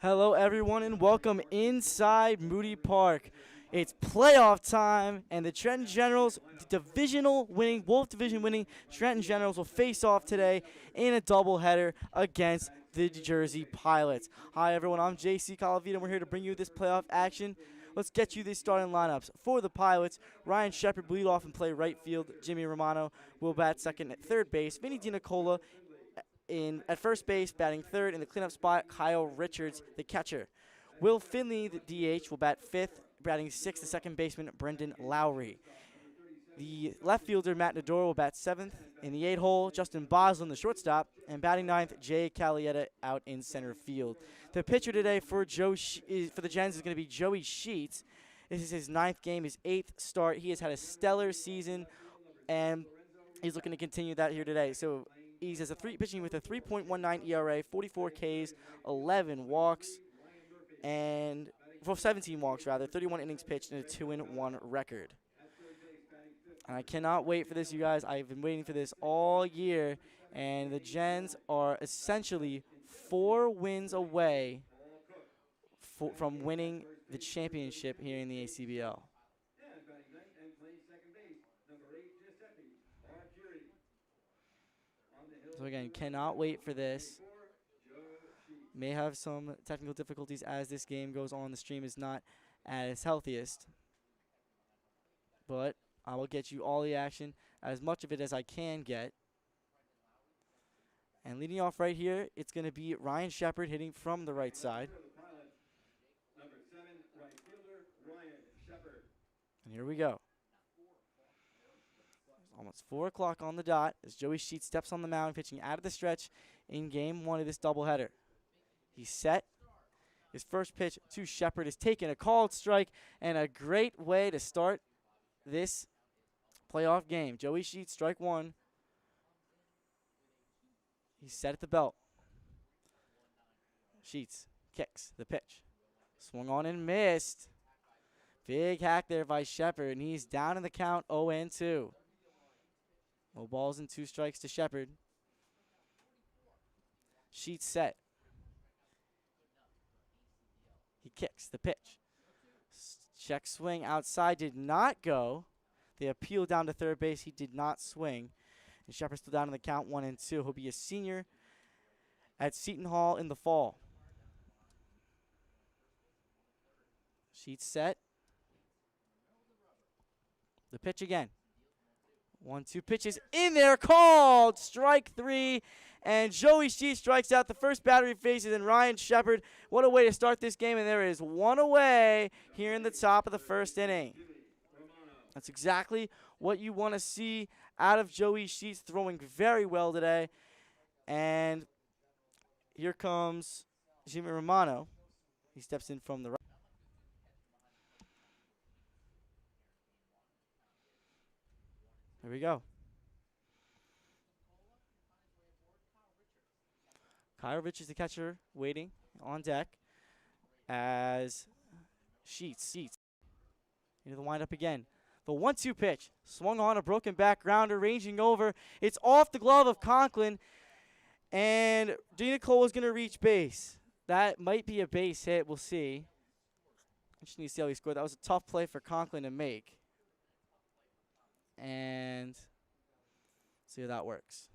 Hello, everyone, and welcome inside Moody Park. It's playoff time, and the Trenton Generals, divisional winning, Wolff division winning Trenton Generals will face off today in a doubleheader against the Jersey Pilots. Hi, everyone. I'm JC Calavita, and we're here to bring you this playoff action. Let's get you these starting lineups. For the Pilots, Ryan Shepard will lead off and play right field. Jimmy Romano will bat second at third base. Vinny DiNicola at first base, batting third. In the cleanup spot, Kyle Richards, the catcher. Will Finley, the DH, will bat fifth, batting sixth, the second baseman, Brendan Lowry. The left fielder, Matt Nador, will bat seventh. In the 8-hole, Justin Boslin, the shortstop, and batting ninth, Jay Calietta out in center field. The pitcher today for the Gens is going to be Joey Sheets. This is his ninth game, his eighth start. He has had a stellar season, and he's looking to continue that here today. So he's pitching with a 3.19 ERA, 44 Ks, 11 walks, and 17 walks rather, 31 innings pitched, and a 2-1 record. And I cannot wait for this, you guys. I've been waiting for this all year, and the Gens are essentially 4 wins away from winning the championship here in the ACBL. So again, cannot wait for this. May have some technical difficulties as this game goes on. The stream is not at its healthiest. But I will get you all the action, as much of it as I can get. And leading off right here, it's going to be Ryan Shepard hitting from the right side. And here we go. Almost 4 o'clock on the dot as Joey Sheets steps on the mound, pitching out of the stretch in game 1 of this doubleheader. He's set. His first pitch to Shepard is taken, a called strike, and a great way to start this playoff game. Joey Sheets, strike 1. He's set at the belt. Sheets kicks the pitch. Swung on and missed. Big hack there by Shepard, and he's down in the count 0-2. No balls and 2 strikes to Shepard. Sheets set. He kicks the pitch. Check swing outside, did not go. They appeal down to third base. He did not swing. And Shepard's still down in the count 1-2. He'll be a senior at Seton Hall in the fall. Sheets set. The pitch again. 1-2 pitches in there, called strike 3, and Joey Sheets strikes out. The first batter he faces, and Ryan Shepard. What a way to start this game, and there is 1 away here in the top of the first inning. That's exactly what you want to see out of Joey Sheets, throwing very well today. And here comes Jimmy Romano. He steps in from the right. Here we go. Kyle Richards, the catcher, waiting on deck as Sheets into the windup again. The 1-2 pitch, swung on, a broken back grounder, ranging over. It's off the glove of Conklin, and DiNicola is going to reach base. That might be a base hit. We'll see. I just need to see how he scored. That was a tough play for Conklin to make. And see how that works.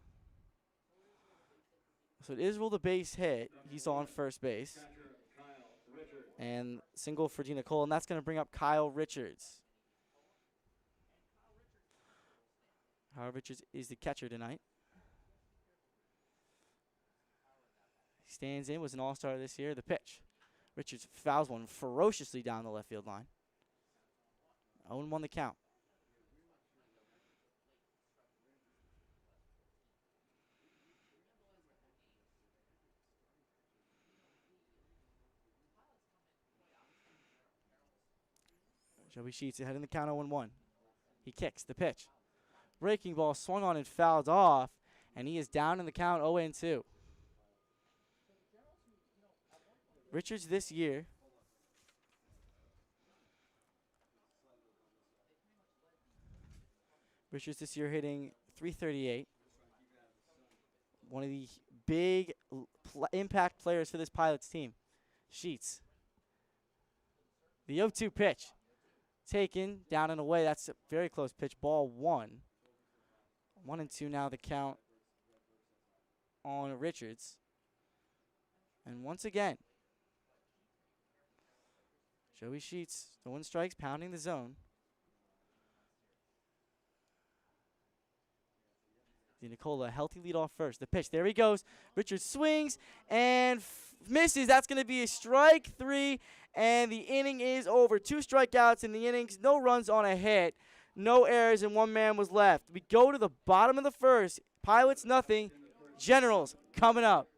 So it is ruled a base hit. He's on first base. And single for DiNicola, and that's going to bring up Kyle Richards. Kyle Richards is the catcher tonight. He stands in, was an all-star this year. The pitch. Richards fouls one ferociously down the left field line. 0-1 the count. Joey Sheets ahead in the count 0-1. He kicks the pitch. Breaking ball swung on and fouled off, and he is down in the count 0-2. Richards this year hitting .338. One of the big impact players for this Pilots team. Sheets. The 0-2 pitch. Taken, down and away. That's a very close pitch. Ball 1. 1-2 now the count on Richards. And once again, Joey Sheets throwing strikes, pounding the zone. Nicola, healthy lead off first. The pitch, there he goes. Richards swings and misses. That's going to be a strike 3, and the inning is over. 2 strikeouts in the innings, no runs on a hit, no errors, and 1 man was left. We go to the bottom of the first. Pilots nothing. Generals coming up.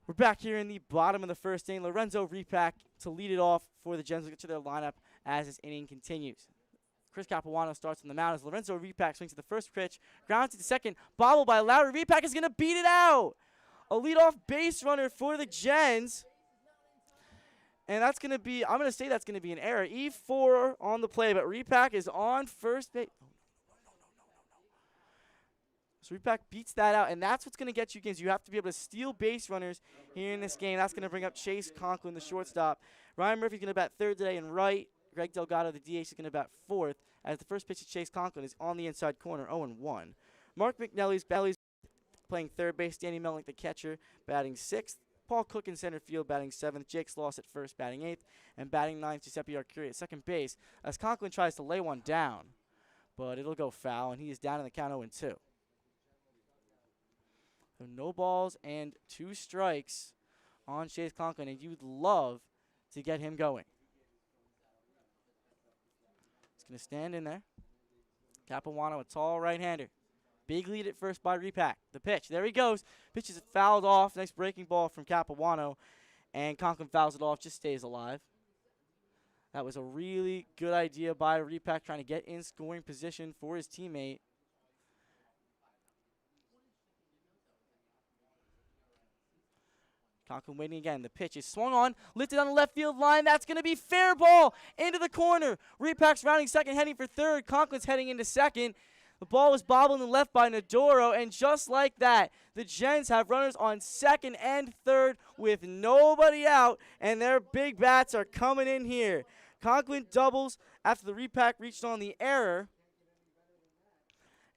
We're back here in the bottom of the first inning. Lorenzo Repack to lead it off for the Gens. We'll get to their lineup as this inning continues. Chris Capuano starts on the mound as Lorenzo Repack swings to the first pitch, grounds to the second, bobbled by Lowry. Repack is going to beat it out. A leadoff base runner for the Gens. And that's going to be, I'm going to say that's going to be an error. E4 on the play, but Repack is on first base. So Repack beats that out, and that's what's going to get you games. You have to be able to steal base runners here in this game. That's going to bring up Chase Conklin, the shortstop. Ryan Murphy's going to bat third today and right. Greg Delgado, the DH, is going to bat fourth, as the first pitch to Chase Conklin is on the inside corner, 0-1. Mark McNally's playing third base. Danny Melnick, the catcher, batting sixth. Paul Cook in center field, batting seventh. Jake Sloss at first, batting eighth. And batting ninth, Giuseppe Arcuri at second base, as Conklin tries to lay one down. But it'll go foul, and he is down in the count 0-2. So no balls and 2 strikes on Chase Conklin, and you'd love to get him going. He's going to stand in there. Capuano, a tall right-hander. Big lead at first by Repack. The pitch, there he goes. Pitch is fouled off. Nice breaking ball from Capuano, and Conklin fouls it off, just stays alive. That was a really good idea by Repack, trying to get in scoring position for his teammate. Conklin waiting again. The pitch is swung on, lifted on the left field line. That's going to be fair ball into the corner. Repack's rounding second, heading for third. Conklin's heading into second. The ball was bobbled and left by Nadoro, and just like that, the Gens have runners on second and third with nobody out, and their big bats are coming in here. Conklin doubles after the Repack reached on the error,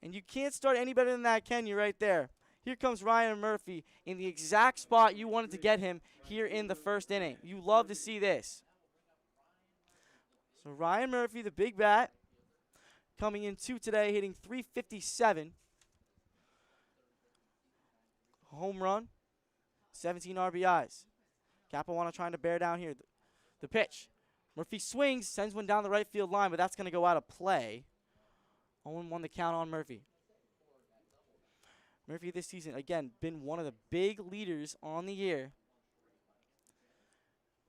and you can't start any better than that, can you, right there? Here comes Ryan Murphy in the exact spot you wanted to get him here in the first inning. You love to see this. So Ryan Murphy, the big bat, coming in 2 today, hitting .357. Home run, 17 RBIs. Capuano trying to bear down here. The pitch. Murphy swings, sends one down the right field line, but that's going to go out of play. 0-1 the count on Murphy. Murphy this season, again, been one of the big leaders on the year.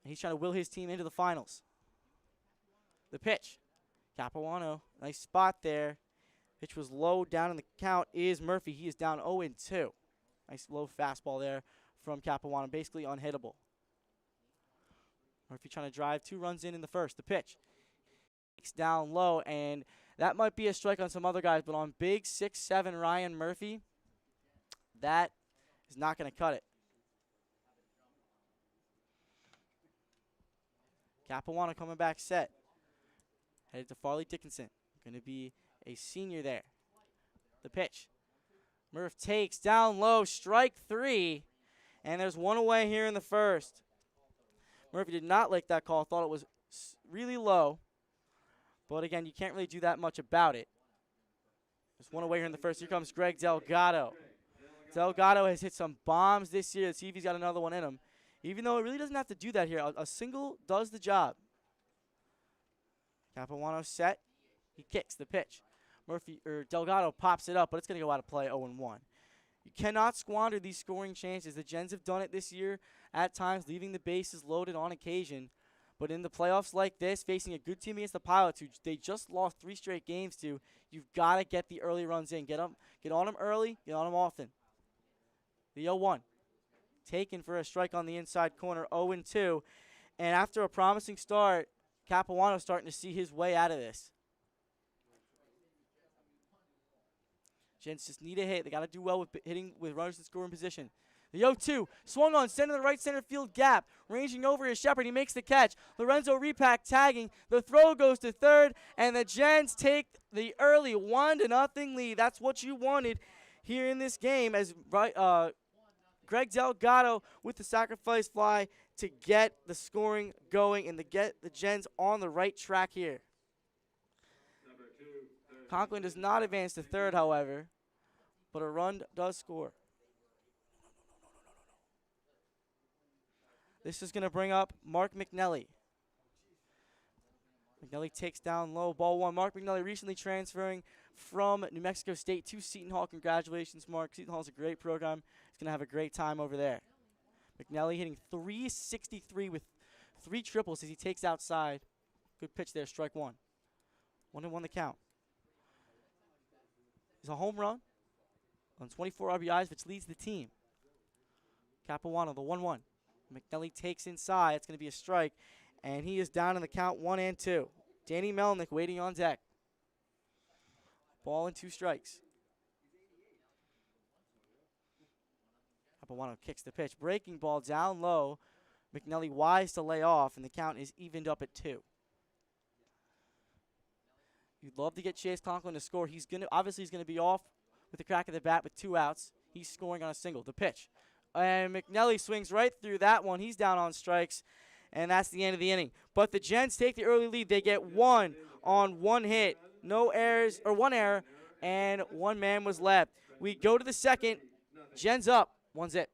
And he's trying to will his team into the finals. The pitch. Capuano, nice spot there. Pitch was low, down in the count is Murphy. He is down 0-2. Nice low fastball there from Capuano, basically unhittable. Murphy trying to drive 2 runs in the first. The pitch. Takes down low, and that might be a strike on some other guys, but on big 6'7" Ryan Murphy, that is not going to cut it. Capuano coming back set. Headed to Farley Dickinson. Going to be a senior there. The pitch. Murph takes down low, strike 3, and there's 1 away here in the first. Murphy did not like that call, thought it was really low, but again, you can't really do that much about it. There's 1 away here in the first. Here comes Greg Delgado. Delgado has hit some bombs this year. Let's see if he's got another one in him. Even though it really doesn't have to do that here, a single does the job. Capuano set. He kicks the pitch. Delgado pops it up, but it's going to go out of play 0-1. You cannot squander these scoring chances. The Gens have done it this year at times, leaving the bases loaded on occasion. But in the playoffs like this, facing a good team against the Pilots, who they just lost 3 straight games to, you've got to get the early runs in. Get on them early, get on them often. The 0-1. Taken for a strike on the inside corner, 0-2. And after a promising start, Capuano's starting to see his way out of this. Gens just need a hit. They got to do well with hitting with runners in scoring position. The 0-2 swung on, sent to the right center field gap. Ranging over is Shepard. He makes the catch. Lorenzo Repack tagging. The throw goes to third, and the Gens take the early 1-0 lead. That's what you wanted here in this game as Greg Delgado with the sacrifice fly to get the scoring going and to get the Gens on the right track here. Conklin does not advance to third, however, but a run does score. This is going to bring up Mark McNelly. McNelly takes down low, ball 1. Mark McNelly recently transferring from New Mexico State to Seton Hall. Congratulations, Mark. Seton Hall is a great program. He's going to have a great time over there. McNelly hitting .363 with 3 triples as he takes outside. Good pitch there, strike 1. 1-1 the count. It's a home run on 24 RBIs, which leads the team. Capuano, the 1-1. McNelly takes inside. It's going to be a strike, and he is down in the count 1-2. Danny Melnick waiting on deck. Ball and 2 strikes. Capuano kicks the pitch. Breaking ball down low. McNelly wise to lay off, and the count is evened up at 2. You'd love to get Chase Conklin to score. He's going to be off with the crack of the bat with 2 outs. He's scoring on a single. The pitch. And McNelly swings right through that one. He's down on strikes, and that's the end of the inning. But the Gens take the early lead. They get 1 on 1 hit. No errors, or 1 error, and 1 man was left. We go to the second. Gens up 1-0.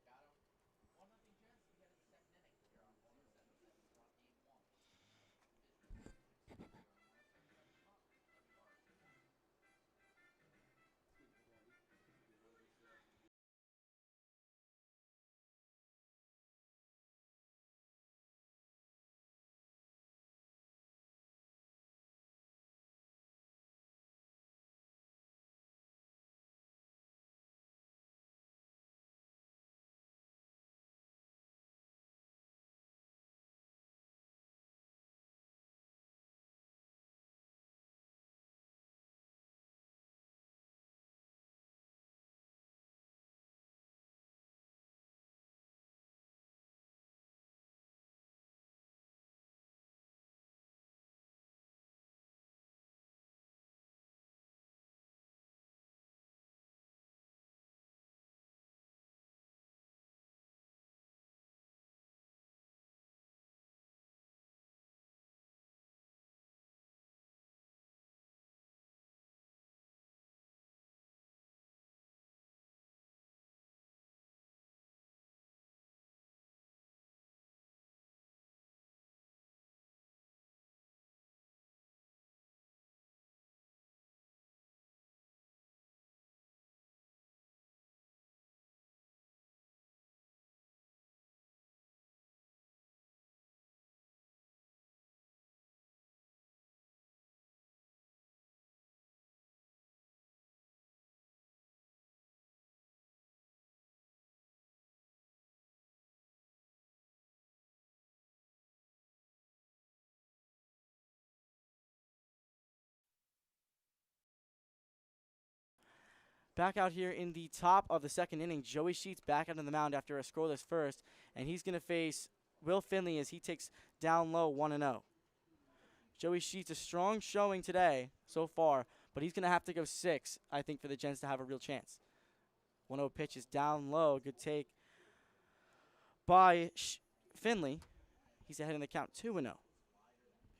Back out here in the top of the second inning, Joey Sheets back out on the mound after a scoreless first, and he's going to face Will Finley as he takes down low 1-0. Joey Sheets, a strong showing today so far, but he's going to have to go 6, I think, for the Gens to have a real chance. 1-0 pitch is down low. Good take by Finley. He's ahead in the count 2-0.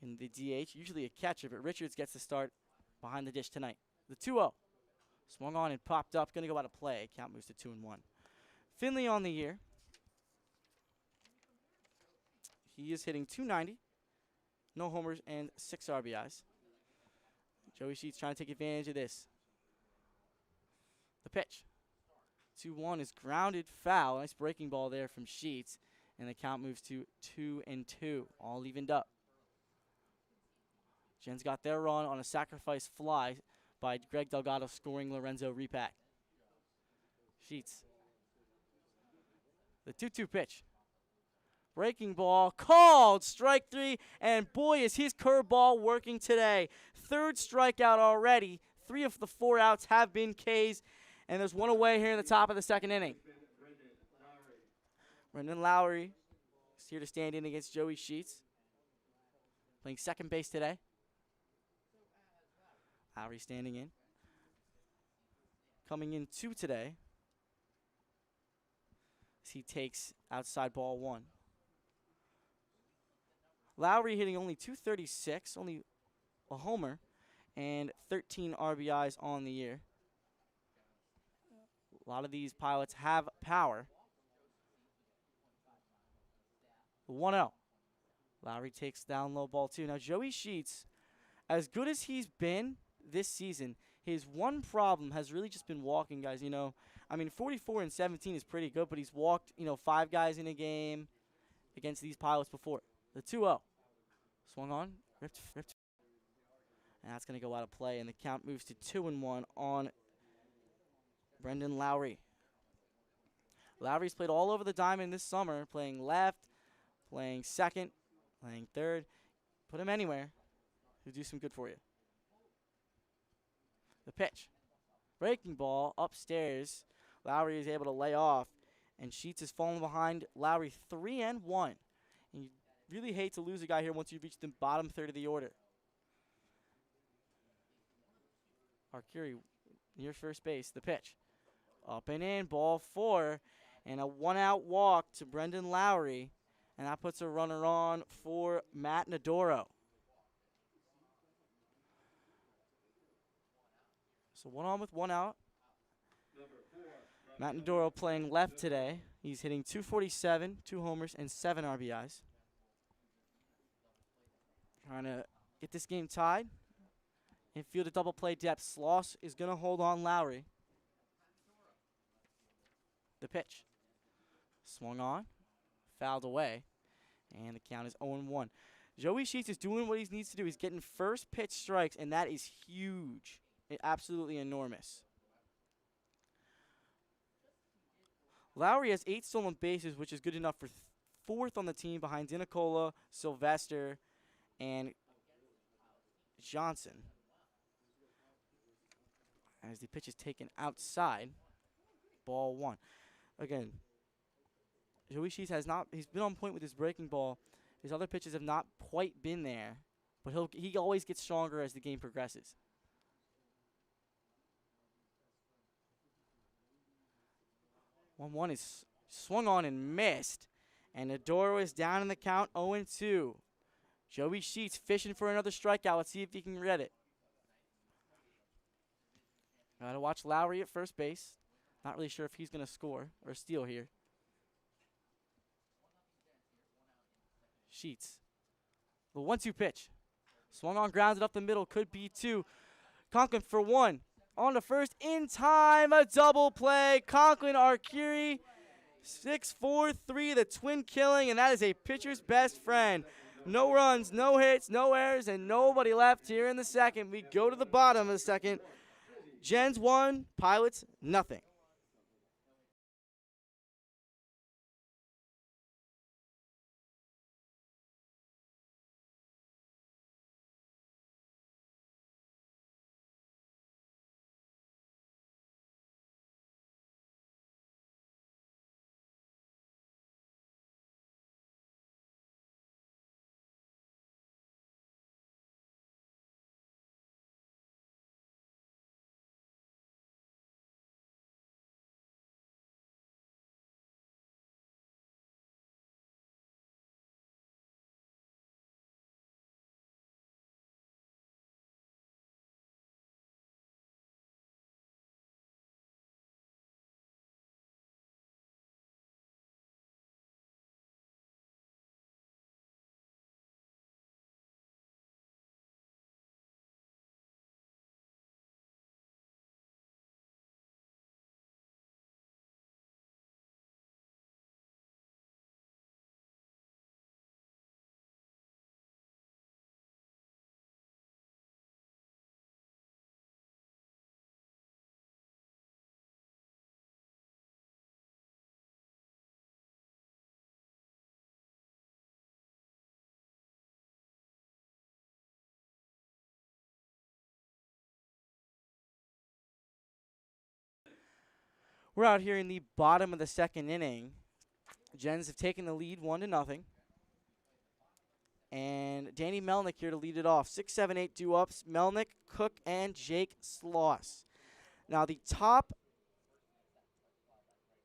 In the DH, usually a catcher, but Richards gets the start behind the dish tonight. The 2-0. Swung on and popped up. Going to go out of play. Count moves to 2-1. Finley on the year. He is hitting .290. No homers and 6 RBIs. Joey Sheets trying to take advantage of this. The pitch. 2-1 is grounded foul. Nice breaking ball there from Sheets. And the count moves to 2-2. All evened up. Gens got their run on a sacrifice fly by Greg Delgado, scoring Lorenzo Repack. Sheets. The 2-2 pitch. Breaking ball, called, strike 3, and boy is his curveball working today. 3rd strikeout already. 3 of the 4 outs have been Ks, and there's 1 away here in the top of the second inning. Brendan Lowry is here to stand in against Joey Sheets. Playing second base today. Lowry standing in. Coming in 2 today. As he takes outside ball 1. Lowry hitting only .236, only a homer, and 13 RBIs on the year. A lot of these pilots have power. 1-0. Lowry takes down low ball 2. Now Joey Sheets, as good as he's been this season, his one problem has really just been walking guys. 44 and 17 is pretty good, but he's walked, 5 guys in a game against these pilots before. The 2-0. Swung on, ripped. And that's going to go out of play, and the count moves to 2-1 on Brendan Lowry. Lowry's played all over the diamond this summer, playing left, playing second, playing third. Put him anywhere. He'll do some good for you. The pitch. Breaking ball upstairs. Lowry is able to lay off, and Sheets is falling behind Lowry 3-1. And you really hate to lose a guy here once you reach the bottom third of the order. Arcuri near first base. The pitch. Up and in, ball 4, and a 1-out walk to Brendan Lowry, and that puts a runner on for Matt Nadoro. So 1 on with 1 out. Matt Nadoro playing left today. He's hitting .247, 2 homers, and 7 RBIs. Trying to get this game tied. Infield a double play depth. Sloss is going to hold on Lowry. The pitch. Swung on. Fouled away. And the count is 0-1. Joey Sheets is doing what he needs to do. He's getting first pitch strikes, and that is huge. Absolutely enormous. Lowry has 8 stolen bases, which is good enough for 4th on the team behind Dinicola, Sylvester, and Johnson. As the pitch is taken outside, ball 1. Again, Joey Sheets he's been on point with his breaking ball. His other pitches have not quite been there, but he always gets stronger as the game progresses. 1-1 is swung on and missed, and Nadoro is down in the count 0-2. Joey Sheets fishing for another strikeout. Let's see if he can get it. Got to watch Lowry at first base. Not really sure if he's going to score or steal here. Sheets. The 1-2 pitch. Swung on, grounded up the middle. Could be 2. Conklin for 1. On to first in time. A double play. Conklin, Arcuri. 6-4-3. The twin killing. And that is a pitcher's best friend. No runs, no hits, no errors, and nobody left here in the second. We go to the bottom of the second. Gens 1, Pilots nothing. We're out here in the bottom of the second inning. Gens have taken the lead 1-0. And Danny Melnick here to lead it off. 6, 7, 8 due-ups. Melnick, Cook, and Jake Sloss. Now the top,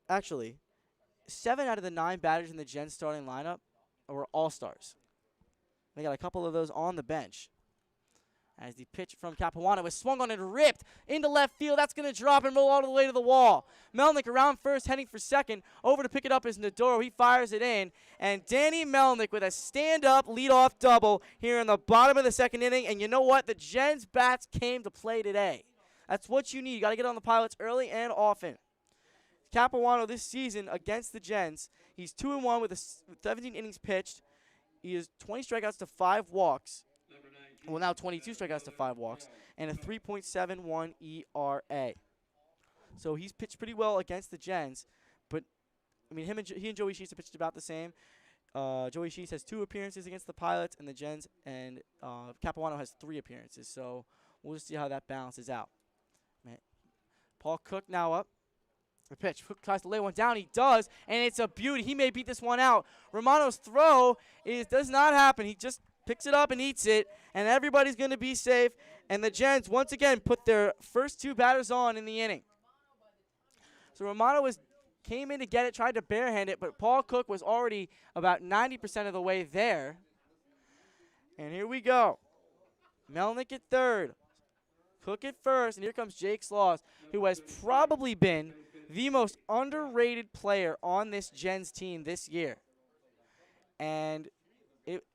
actually, 7 out of the 9 batters in the Gens starting lineup were all-stars. They got a couple of those on the bench. As the pitch from Capuano was swung on and ripped into left field. That's going to drop and roll all the way to the wall. Melnick around first, heading for second. Over to pick it up is Nadoro. He fires it in. And Danny Melnick with a stand-up leadoff double here in the bottom of the second inning. And you know what? The Gens bats came to play today. That's what you need. You got to get on the pilots early and often. Capuano this season against the Gens, he's 2-1 with 17 innings pitched. He has 20 strikeouts to 5 walks. Well, now 22 strikeouts to 5 walks, and a 3.71 ERA. So he's pitched pretty well against the Gens, but I mean, he and Joey Sheets have pitched about the same. Joey Sheets has 2 appearances against the Pilots and the Gens, and Capuano has 3 appearances. So we'll just see how that balances out. Man. Paul Cook now up. The pitch. Cook tries to lay one down. He does, and it's a beauty. He may beat this one out. Romano's throw does not happen. He just picks it up and eats it, and everybody's going to be safe. And the Gens, once again, put their first 2 batters on in the inning. So Romano came in to get it, tried to barehand it, but Paul Cook was already about 90% of the way there. And here we go. Melnick at third. Cook at first, and here comes Jake Sloss, who has probably been the most underrated player on this Gens team this year. And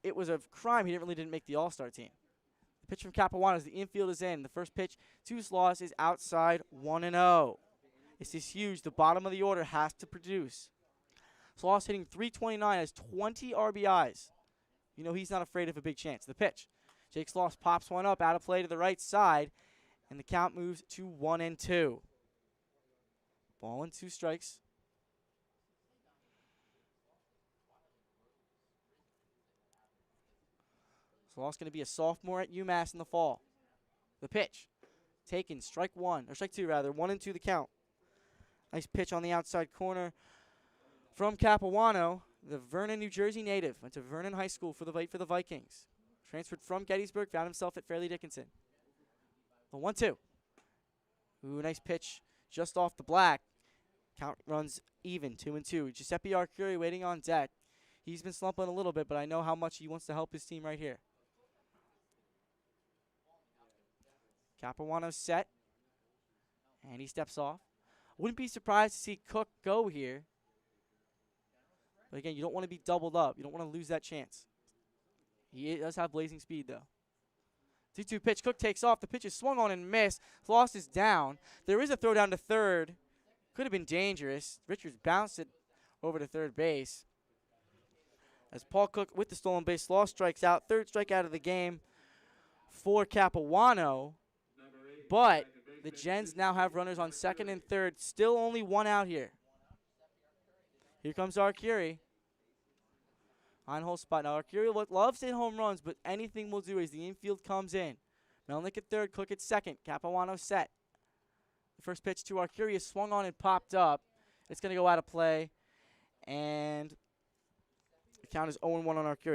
it was a crime he really didn't make the All-Star team. The pitch from Capuano as the infield is in. The first pitch to Sloss is outside 1-0. This is huge. The bottom of the order has to produce. Sloss hitting .329 has 20 RBIs. You know he's not afraid of a big chance. The pitch. Jake Sloss pops one up out of play to the right side, and the count moves to 1-2. Ball and 2 strikes. Sloss going to be a sophomore at UMass in the fall. The pitch. Taken, strike 2 rather. 1-2 the count. Nice pitch on the outside corner from Capuano, the Vernon, New Jersey native. Went to Vernon High School for the Vikings. Transferred from Gettysburg, found himself at Fairleigh Dickinson. The 1-2. Ooh, nice pitch just off the black. Count runs even, 2-2. Giuseppe Arcuri waiting on deck. He's been slumping a little bit, but I know how much he wants to help his team right here. Capuano's set, and he steps off. Wouldn't be surprised to see Cook go here. But again, you don't want to be doubled up. You don't want to lose that chance. He does have blazing speed, though. 2-2 pitch. Cook takes off. The pitch is swung on and missed. Sloss is down. There is a throw down to third. Could have been dangerous. Richards bounced it over to third base. As Paul Cook with the stolen base, Sloss strikes out. Third strikeout of the game for Capuano. But the Gens now have runners on second and third. Still only 1 out here. Here comes Arcuri. On-hole spot. Now Arcuri loves to hit home runs, but anything will do as the infield comes in. Melnick at third, Cook at second. Capuano set. The first pitch to Arcuri is swung on and popped up. It's going to go out of play. And the count is 0-1 on Arcuri.